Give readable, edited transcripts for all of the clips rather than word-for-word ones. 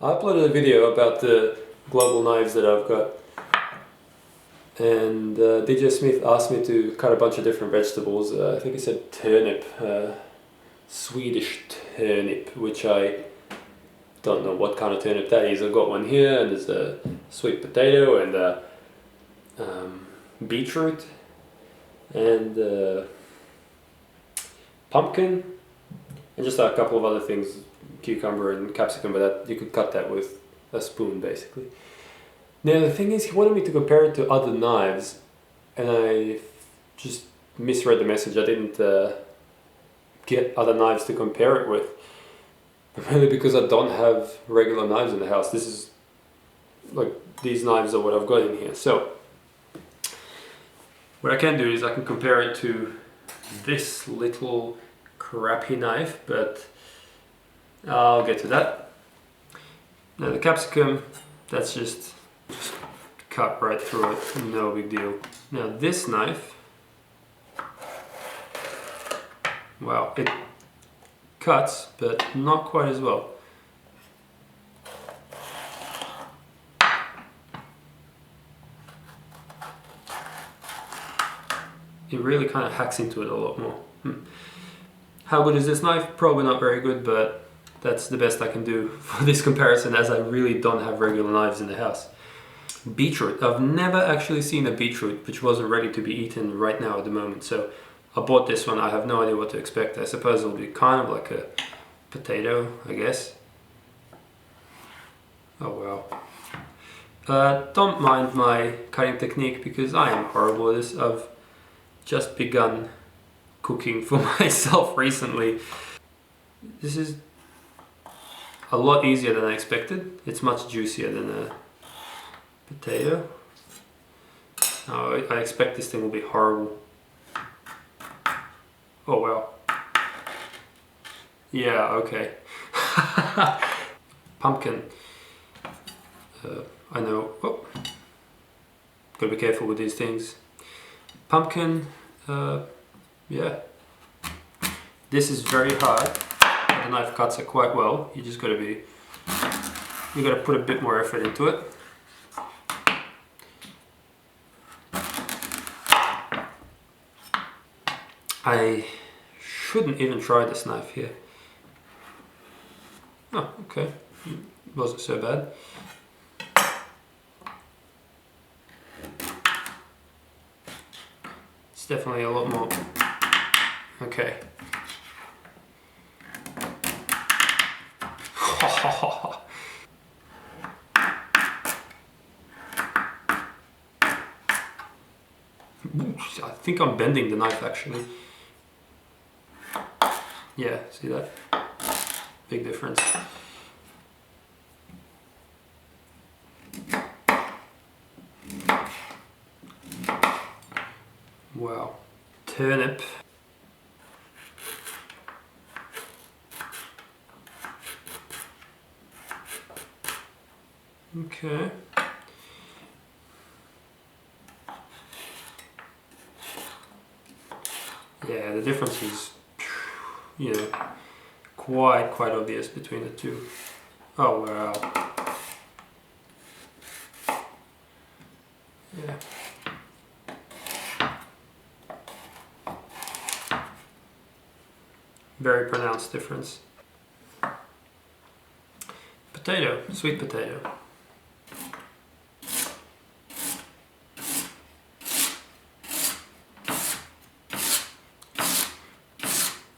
I uploaded a video about the global knives that I've got, and DJ Smith asked me to cut a bunch of different vegetables. I think he said turnip, Swedish turnip, which I don't know what kind of turnip that is. I've got one here, and there's a sweet potato and beetroot and pumpkin, and just a couple of other things, cucumber and capsicum, but that you could cut that with a spoon basically. Now the thing is, he wanted me to compare it to other knives, and I just misread the message. I didn't get other knives to compare it with, mainly because I don't have regular knives in the house. This is like, these knives are what I've got in here. So what I can do is I can compare it to this little crappy knife, but I'll get to that. Now the capsicum, that's just cut right through it, no big deal. Now this knife, wow, it cuts, but not quite as well. It really kind of hacks into it a lot more. How good is this knife? Probably not very good, but that's the best I can do for this comparison, as I really don't have regular knives in the house. Beetroot. I've never actually seen a beetroot which wasn't ready to be eaten right now at the moment, so I bought this one. I have no idea what to expect. I suppose it'll be kind of like a potato, I guess. Oh wow. Don't mind my cutting technique, because I am horrible at this. I've just begun cooking for myself recently. This is a lot easier than I expected. It's much juicier than a potato. Oh, I expect this thing will be horrible. Oh wow. Yeah, okay. Pumpkin. I know. Oh. Gotta be careful with these things. Pumpkin. Yeah. This is very hard. The knife cuts it quite well. You just gotta put a bit more effort into it. I shouldn't even try this knife here. Oh, okay. Wasn't so bad. It's definitely a lot more. Okay. I think I'm bending the knife actually. Yeah, see that? Big difference. Wow. Turnip. Okay. Yeah, the difference is, you know, quite obvious between the two. Oh wow. Yeah. Very pronounced difference. Potato, sweet potato.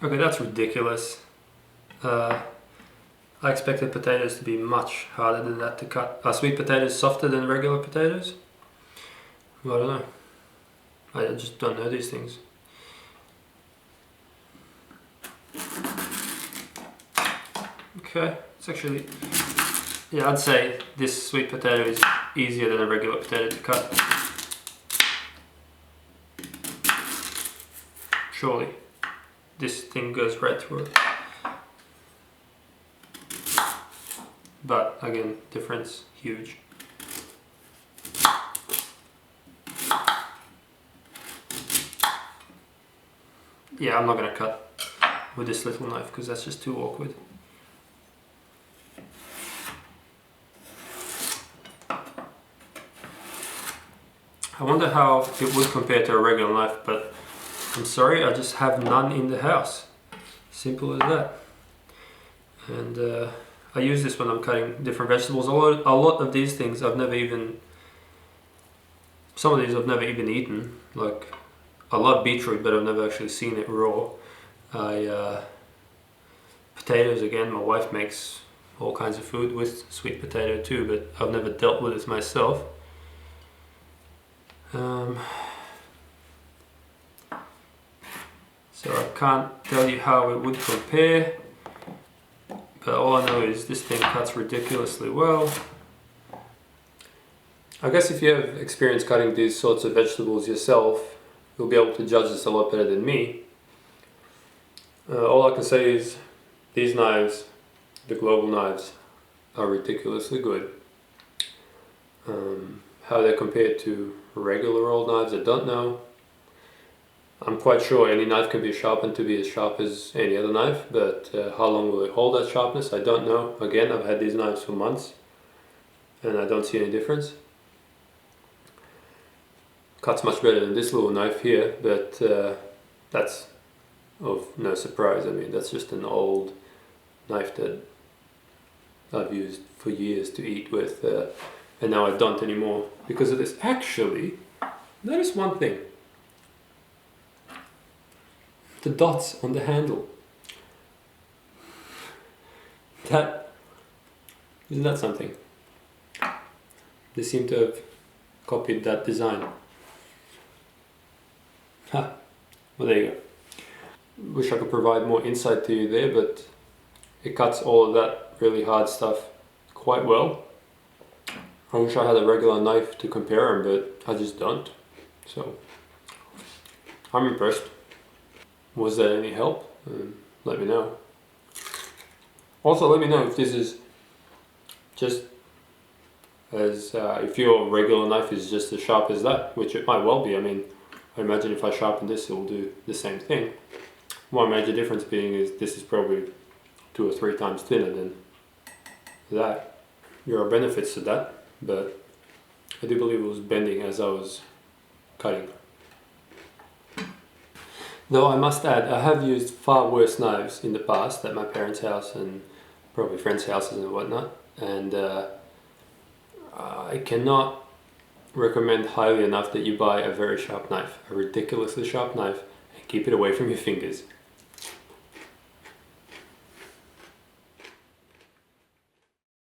Okay, that's ridiculous. I expected potatoes to be much harder than that to cut. Are sweet potatoes softer than regular potatoes? Well, I don't know. I just don't know these things. Okay, it's actually, yeah, I'd say this sweet potato is easier than a regular potato to cut. Surely. This thing goes right through it. But again, difference huge. Yeah, I'm not gonna cut with this little knife because that's just too awkward. I wonder how it would compare to a regular knife, but I'm sorry, I just have none in the house. Simple as that. And I use this when I'm cutting different vegetables. A lot of these things some of these I've never even eaten. Like, I love beetroot, but I've never actually seen it raw. Potatoes, again, my wife makes all kinds of food with sweet potato too, but I've never dealt with it myself. So I can't tell you how it would compare, but all I know is this thing cuts ridiculously well. I guess if you have experience cutting these sorts of vegetables yourself, you'll be able to judge this a lot better than me. All I can say is these knives, the global knives, are ridiculously good. How they compare to regular old knives, I don't know. I'm quite sure any knife can be sharpened to be as sharp as any other knife, but how long will it hold that sharpness, I don't know. Again, I've had these knives for months and I don't see any difference. Cuts much better than this little knife here, but that's of no surprise. I mean, that's just an old knife that I've used for years to eat with, and now I don't anymore because of this. Actually, notice one thing. The dots on the handle. Isn't that something? They seem to have copied that design. Ha! Well, there you go. Wish I could provide more insight to you there, but it cuts all of that really hard stuff quite well. I wish I had a regular knife to compare them, but I just don't. So, I'm impressed. Was that any help? Let me know. Also, let me know if this is just as, if your regular knife is just as sharp as that, which it might well be. I mean, I imagine if I sharpen this, it will do the same thing. One major difference being is this is probably 2 or 3 times thinner than that. There are benefits to that, but I do believe it was bending as I was cutting. Though I must add, I have used far worse knives in the past at my parents' house and probably friends' houses and whatnot, and I cannot recommend highly enough that you buy a very sharp knife, a ridiculously sharp knife, and keep it away from your fingers.